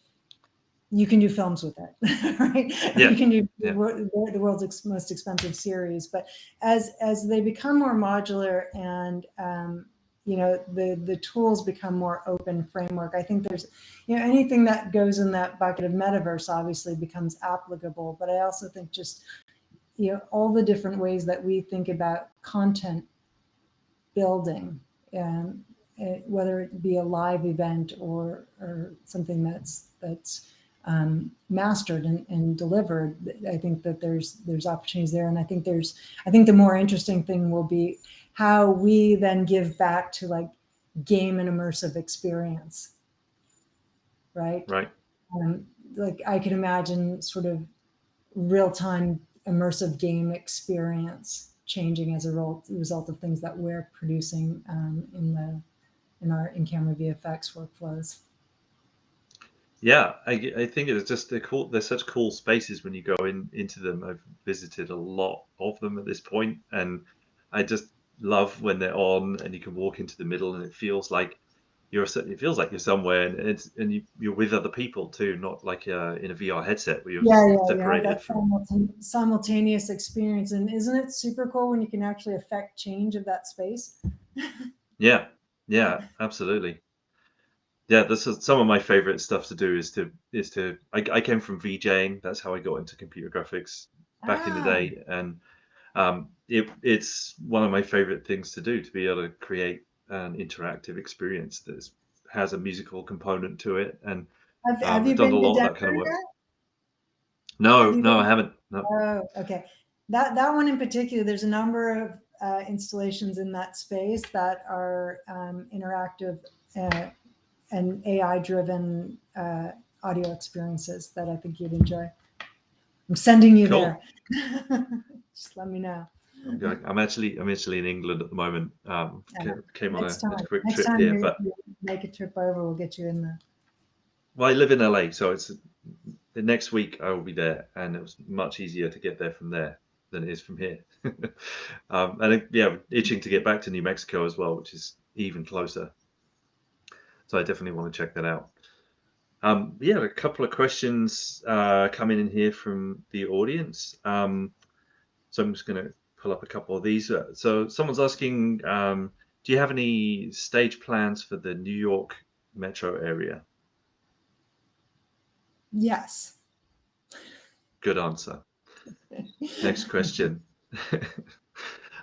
you can do films with it, right? Yeah, You can do yeah, the world's most expensive series, but as they become more modular and the tools become more open framework, I think there's anything that goes in that bucket of metaverse obviously becomes applicable. But I also think just all the different ways that we think about content building, and whether it be a live event or something that's mastered and delivered, I think that there's opportunities there. And I think the more interesting thing will be how we then give back to like game and immersive experience, right? right. Like I can imagine sort of real-time immersive game experience changing as a result of things that we're producing in our in-camera VFX workflows. Yeah, I think it's just they're cool. They're such cool spaces when you go into them. I've visited a lot of them at this point, and I just love when they're on and you can walk into the middle and it feels like it feels like you're somewhere, and you're with other people too, not like in a VR headset where you're Yeah, separated that from. simultaneous experience. And isn't it super cool when you can actually affect change of that space? Yeah, yeah, absolutely. Yeah, this is some of my favorite stuff to do I came from VJing. That's how I got into computer graphics back in the Ah, day, and it's one of my favorite things to do, to be able to create an interactive experience that has a musical component to it. And have I've you done a been to lot of that kind Denver of work. yet? Have No, you no, I been? haven't. No. Oh, okay. That one in particular, there's a number of installations in that space that are interactive uh, and AI-driven audio experiences that I think you'd enjoy. I'm sending you there. Cool. Just let me know. I'm actually in England at the moment. Yeah. Came on Next a time, quick trip here, but you make a trip over, we'll get you in there. well, I live in LA, so it's the next week I will be there, and it was much easier to get there from there than it is from here. And yeah, itching to get back to New Mexico as well, which is even closer. So I definitely want to check that out. Yeah, a couple of questions coming in here from the audience. So I'm just going to pull up a couple of these. So someone's asking, do you have any stage plans for the New York metro area? Yes. Good answer. Next question.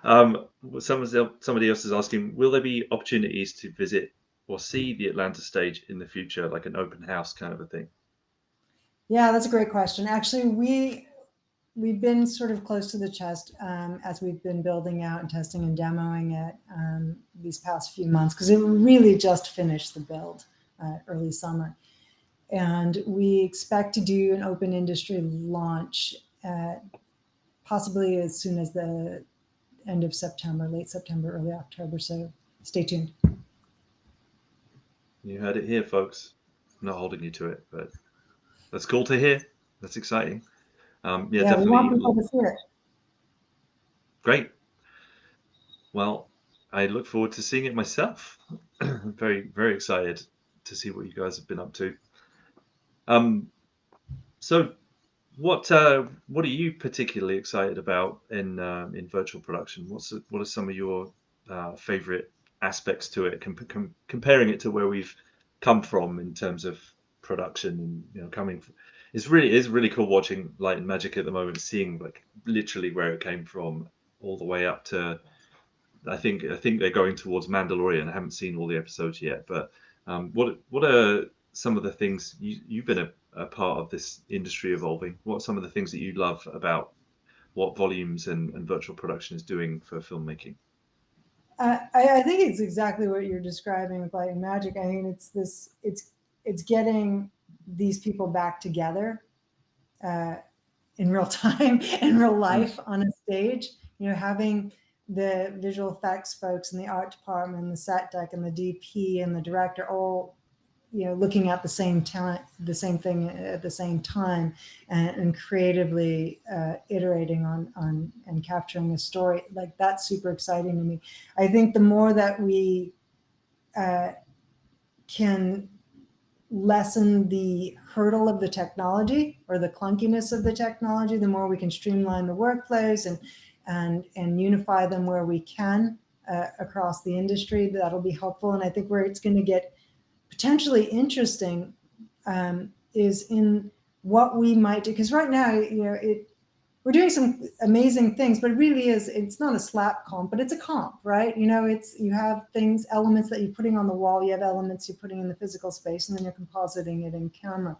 Um, somebody else is asking, will there be opportunities to visit or see the Atlanta stage in the future, like an open house kind of a thing? Yeah, that's a great question. Actually, we've been sort of close to the chest as we've been building out and testing and demoing it these past few months, because it really just finished the build early summer. And we expect to do an open industry launch possibly as soon as the end of September, late September, early October. So stay tuned. You heard it here, folks. I'm not holding you to it, but that's cool to hear. That's exciting. Yeah, Yeah, we want definitely people to see it. great. Well, I look forward to seeing it myself. Very, very excited to see what you guys have been up to. Um, so what are you particularly excited about in virtual production? What are some of your favorite aspects to it, comparing it to where we've come from in terms of production, and coming from, it's really cool watching Light and Magic at the moment, seeing like literally where it came from, all the way up to I think they're going towards Mandalorian. I haven't seen all the episodes yet, but what are some of the things you've been a part of this industry evolving? What are some of the things that you love about what volumes and virtual production is doing for filmmaking? I think it's exactly what you're describing with Light and Magic. I mean, it's getting these people back together in real time, in real life, on a stage. You know, having the visual effects folks and the art department and the set deck and the DP and the director all, you know, looking at the same time, the same thing at the same time, and creatively iterating on and capturing a story. Like, that's super exciting to me. I think the more that we can lessen the hurdle of the technology or the clunkiness of the technology, the more we can streamline the workflows and unify them where we can across the industry. That'll be helpful. And I think where it's going to get potentially interesting is in what we might do, because right now, you know, we're doing some amazing things, but it really is, it's not a slap comp, but it's a comp, right? You know, you have elements that you're putting on the wall, you have elements you're putting in the physical space, and then you're compositing it in camera.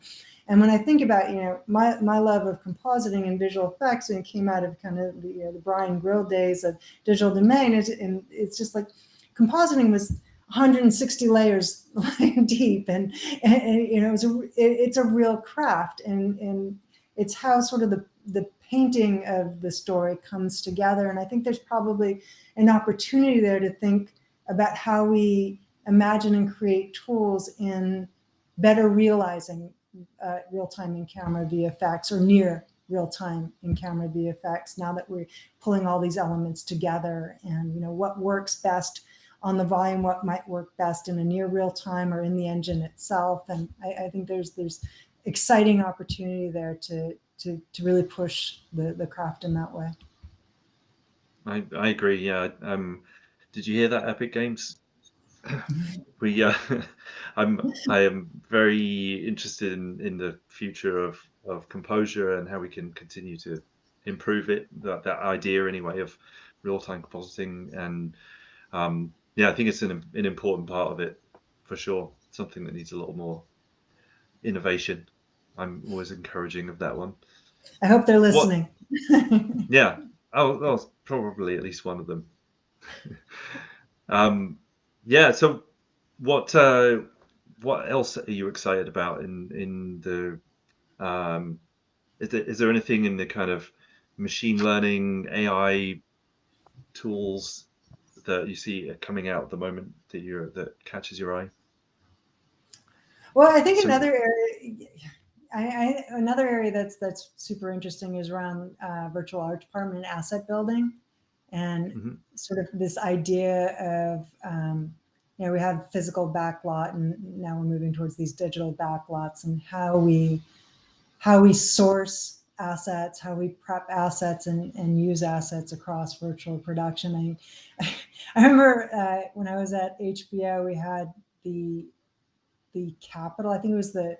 And when I think about, you know, my love of compositing and visual effects, and it came out of kind of the Brian Grill days of Digital Domain, and it's just like compositing was 160 layers deep, and you know, it's a real craft, and it's how sort of the painting of the story comes together. And I think there's probably an opportunity there to think about how we imagine and create tools in better realizing real-time in-camera VFX, or near real-time in-camera VFX, now that we're pulling all these elements together, and, you know, what works best on the volume, what might work best in a near real time or in the engine itself. And I think there's exciting opportunity there to really push the craft in that way. I agree. Yeah. Did you hear that, Epic Games? We I am very interested in the future of composure and how we can continue to improve it. That idea anyway of real-time compositing, and yeah, I think it's an important part of it for sure. Something that needs a lot more innovation. I'm always encouraging of that one. I hope they're listening. Yeah. Oh, well, probably at least one of them. Yeah. So, what else are you excited about in the? Is there anything in the kind of machine learning AI tools that you see coming out at the moment that catches your eye? Well, I think another area that's super interesting is around virtual art department and asset building, and sort of this idea of you know, we have physical backlot, and now we're moving towards these digital backlots, and how we source assets, how we prep assets and use assets across virtual production. I remember when I was at HBO, we had the Capitol. I think it was the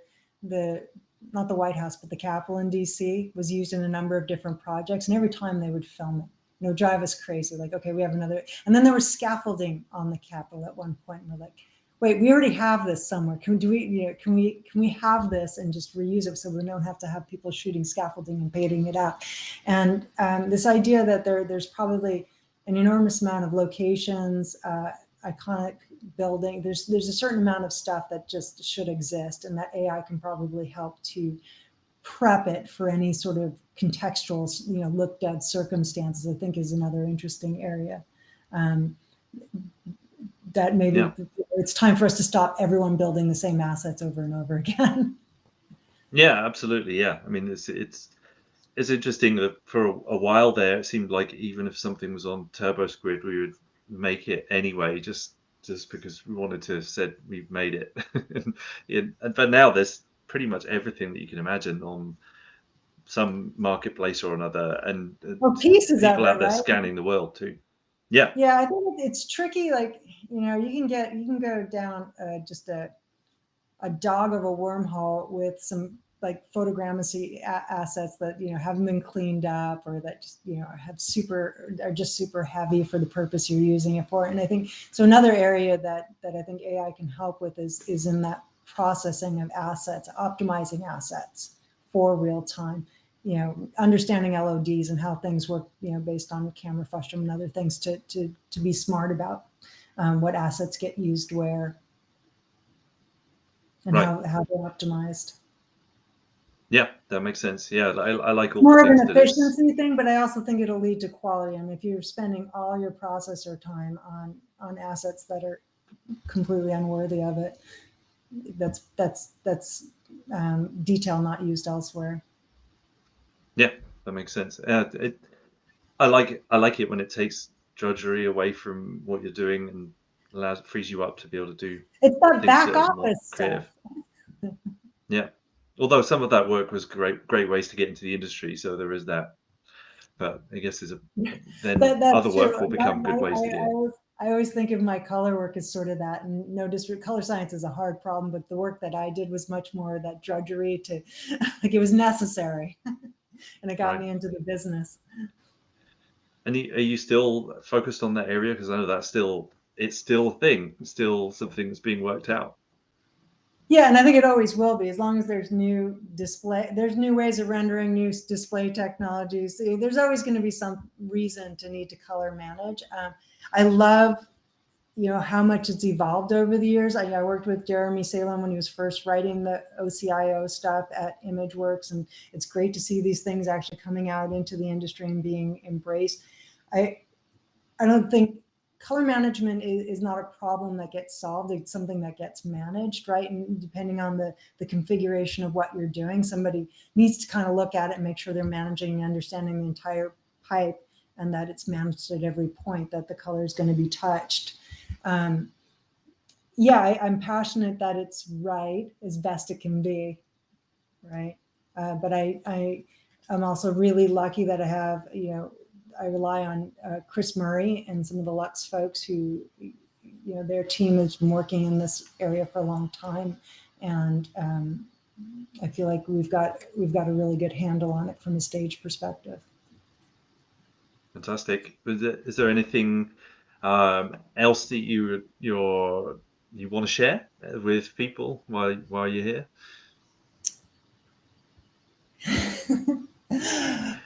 not the White House, but the Capitol in DC was used in a number of different projects, and every time they would film it, you know, drive us crazy. Like, okay, we have another, and then there was scaffolding on the Capitol at one point, and we're like, wait, we already have this somewhere. Can we have this and just reuse it, so we don't have to have people shooting scaffolding and painting it out? And this idea that there's probably an enormous amount of locations, iconic building. There's a certain amount of stuff that just should exist, and that AI can probably help to prep it for any sort of contextual, you know, looked at circumstances. I think is another interesting area. That maybe it's time for us to stop everyone building the same assets over and over again. Yeah, absolutely. Yeah, I mean, it's interesting that for a while there, it seemed like even if something was on TurboSquid, we would make it anyway, just because we wanted to said we've made it. But now there's pretty much everything that you can imagine on some marketplace or another, and pieces people of it, out there right? scanning the world too. Yeah. Yeah, I think it's tricky. Like, you know, you can go down just a dog of a wormhole with some like photogrammetry assets that haven't been cleaned up, or that just are just super heavy for the purpose you're using it for. And I think so. Another area that I think AI can help with is in that processing of assets, optimizing assets for real time. Understanding LODs and how things work, based on camera frustum and other things to be smart about what assets get used where, and Right. how they're optimized. Yeah, that makes sense. Yeah, I like all More the of things an that it's. efficiency thing, but I also think it'll lead to quality. I mean, if you're spending all your processor time on assets that are completely unworthy of it, that's detail not used elsewhere. Yeah, that makes sense. I like it when it takes drudgery away from what you're doing and frees you up to be able to do It's that things back that are more office creative. stuff. Yeah. Although some of that work was great ways to get into the industry, so there is that. But I guess then other That's true. work will become good ways to get in. I always think of my color work as sort of that. And no district color science is a hard problem, but the work that I did was much more that drudgery to like it was necessary, and it got Right. me into the business. And are you still focused on that area? Because I know it's still a thing, it's still something that's being worked out. Yeah, and I think it always will be, as long as there's new ways of rendering, new display technologies. There's always going to be some reason to need to color manage. I love, how much it's evolved over the years. I worked with Jeremy Salem when he was first writing the OCIO stuff at Imageworks, and it's great to see these things actually coming out into the industry and being embraced. I don't think color management is not a problem that gets solved. It's something that gets managed, right? And depending on the configuration of what you're doing, somebody needs to kind of look at it and make sure they're managing and understanding the entire pipe, and that it's managed at every point that the color is going to be touched. I'm passionate that it's right as best it can be, right? But I'm also really lucky that I have, I rely on Chris Murray and some of the Lux folks who, their team has been working in this area for a long time, and I feel like we've got a really good handle on it from a stage perspective. Fantastic. Is there anything else that you want to share with people while you're here?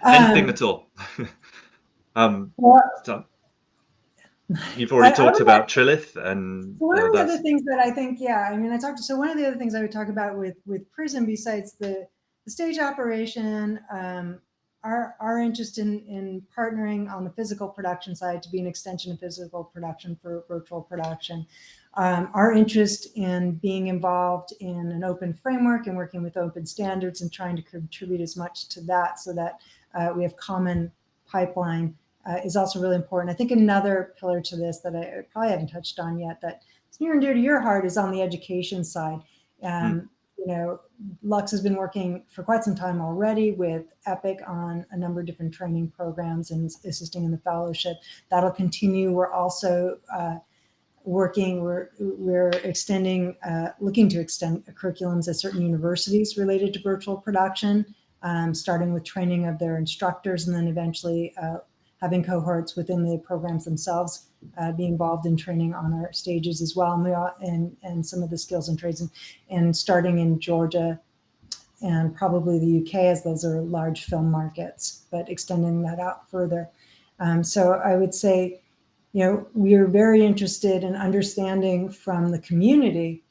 Anything at all? Well, you've already talked about Trilith, and one of the other things that I think, so one of the other things I would talk about with Prysm, besides the stage operation, our interest in partnering on the physical production side to be an extension of physical production for virtual production, our interest in being involved in an open framework and working with open standards and trying to contribute as much to that so that we have common pipeline is also really important. I think another pillar to this that I probably haven't touched on yet that is near and dear to your heart is on the education side. Lux has been working for quite some time already with Epic on a number of different training programs and assisting in the fellowship. That'll continue. We're also working, we're extending, looking to extend curriculums at certain universities related to virtual production, starting with training of their instructors and then eventually having cohorts within the programs themselves be involved in training on our stages as well, and some of the skills and trades, and starting in Georgia and probably the UK, as those are large film markets, but extending that out further. So I would say, we are very interested in understanding from the community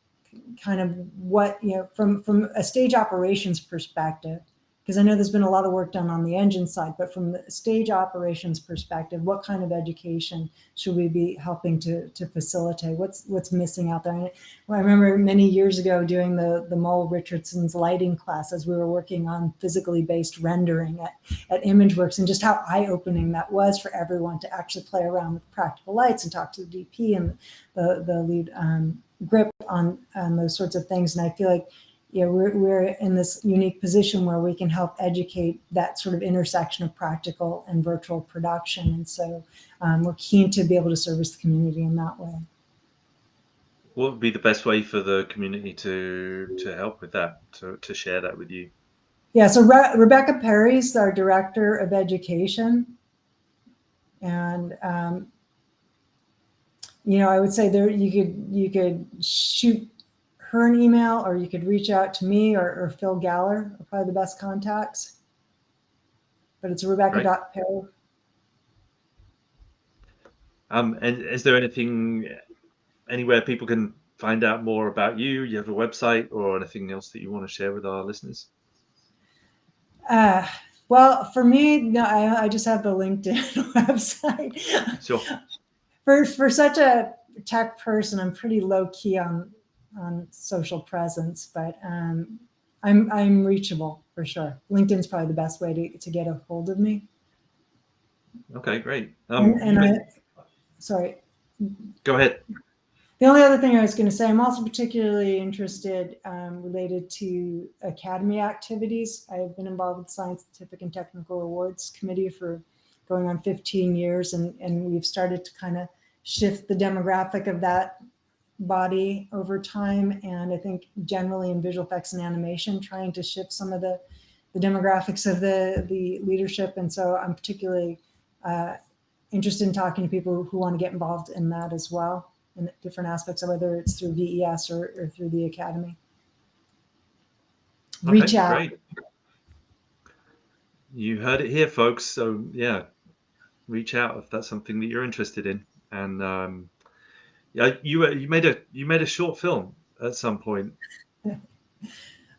kind of what, from a stage operations perspective, because I know there's been a lot of work done on the engine side, but from the stage operations perspective, what kind of education should we be helping to facilitate? What's missing out there? And I remember many years ago doing the Mole Richardson's lighting class as we were working on physically based rendering at Imageworks, and just how eye-opening that was for everyone to actually play around with practical lights and talk to the DP and the lead grip on those sorts of things. And I feel like we're in this unique position where we can help educate that sort of intersection of practical and virtual production. And so we're keen to be able to service the community in that way. What would be the best way for the community to help with that, to share that with you? Yeah, so Rebecca Perry's our director of education, and I would say there you could shoot her an email, or you could reach out to me or Phil Galler are probably the best contacts. But it's Rebecca.Perry. And is there anywhere people can find out more about you? You have a website or anything else that you want to share with our listeners? Well, for me, no, I just have the LinkedIn website. Sure. For such a tech person, I'm pretty low key on social presence, but I'm reachable for sure. LinkedIn's probably the best way to get a hold of me. Okay, great. Sorry. Go ahead. The only other thing I was going to say, I'm also particularly interested related to Academy activities. I've been involved with the Scientific and Technical Awards Committee for going on 15 years, and we've started to kind of shift the demographic of that body over time. And I think generally in visual effects and animation, trying to shift some of the demographics of the leadership. And so I'm particularly interested in talking to people who want to get involved in that as well, in different aspects of whether it's through VES or through the Academy. Reach out. Great. You heard it here, folks. So yeah, reach out if that's something that you're interested in. And yeah, you made a short film at some point.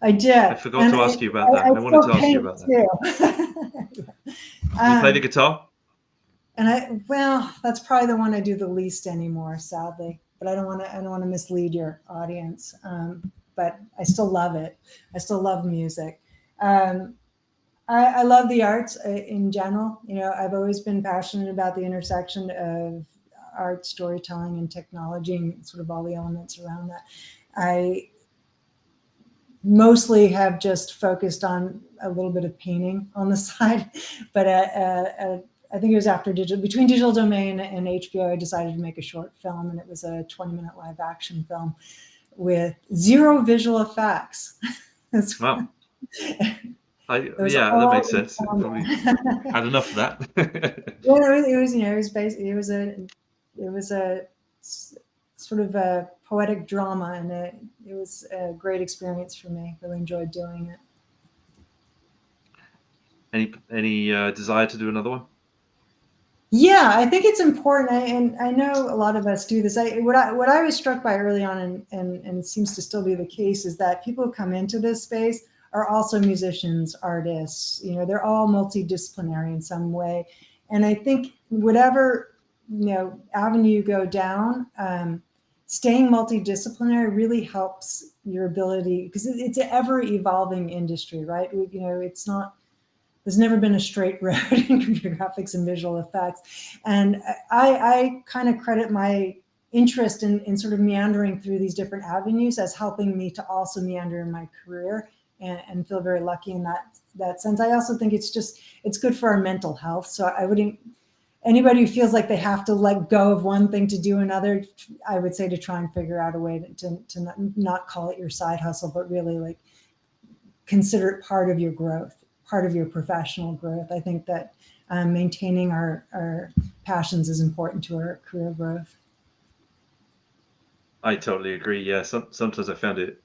I did. I forgot to ask you about that. I wanted to ask you about that. You play the guitar? And that's probably the one I do the least anymore, sadly. But I don't want to mislead your audience. But I still love it. I still love music. I love the arts in general. I've always been passionate about the intersection of art, storytelling, and technology, and sort of all the elements around that. I mostly have just focused on a little bit of painting on the side, but I think it was between Digital Domain and HBO, I decided to make a short film, and it was a 20-minute live action film with 0 visual effects. Wow. That makes sense. Probably had enough of that. Well, it was a sort of a poetic drama, and it was a great experience for me. Really enjoyed doing it. Any desire to do another one? Yeah, I think it's important, and I know a lot of us do this. What I was struck by early on, and it seems to still be the case, is that people who come into this space are also musicians, artists. They're all multidisciplinary in some way, and I think whatever avenue you go down, staying multidisciplinary really helps your ability, because it's an ever evolving industry, right? It's not. There's never been a straight road in computer graphics and visual effects. And I kind of credit my interest in sort of meandering through these different avenues as helping me to also meander in my career, and feel very lucky in that sense. I also think it's good for our mental health. So I wouldn't, anybody who feels like they have to let go of one thing to do another, I would say to try and figure out a way to not call it your side hustle, but really like consider it part of your growth, part of your professional growth. I think that maintaining our passions is important to our career growth. I totally agree. Yeah, sometimes I found it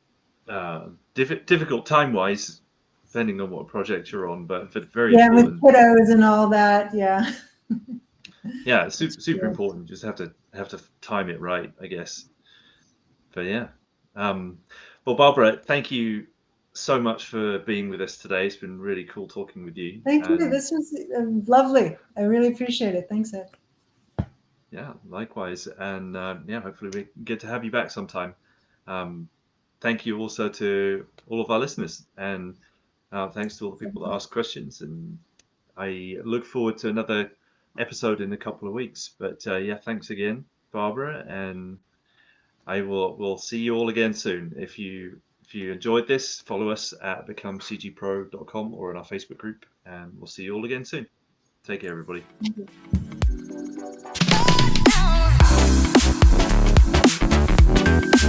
difficult time-wise, depending on what project you're on, but very important. With kiddos and all that. Yeah. Yeah, it's super important. Just have to time it right, I guess. But yeah. Well, Barbara, thank you so much for being with us today. It's been really cool talking with you. Thank you. This was lovely. I really appreciate it. Thanks, Ed. Yeah, likewise. And hopefully we get to have you back sometime. Thank you also to all of our listeners, and thanks to all the people that ask questions. And I look forward to another episode in a couple of weeks. But thanks again, Barbara, and we'll see you all again soon. If you enjoyed this, follow us at becomecgpro.com or in our Facebook group, and we'll see you all again soon. Take care, everybody. Thank you.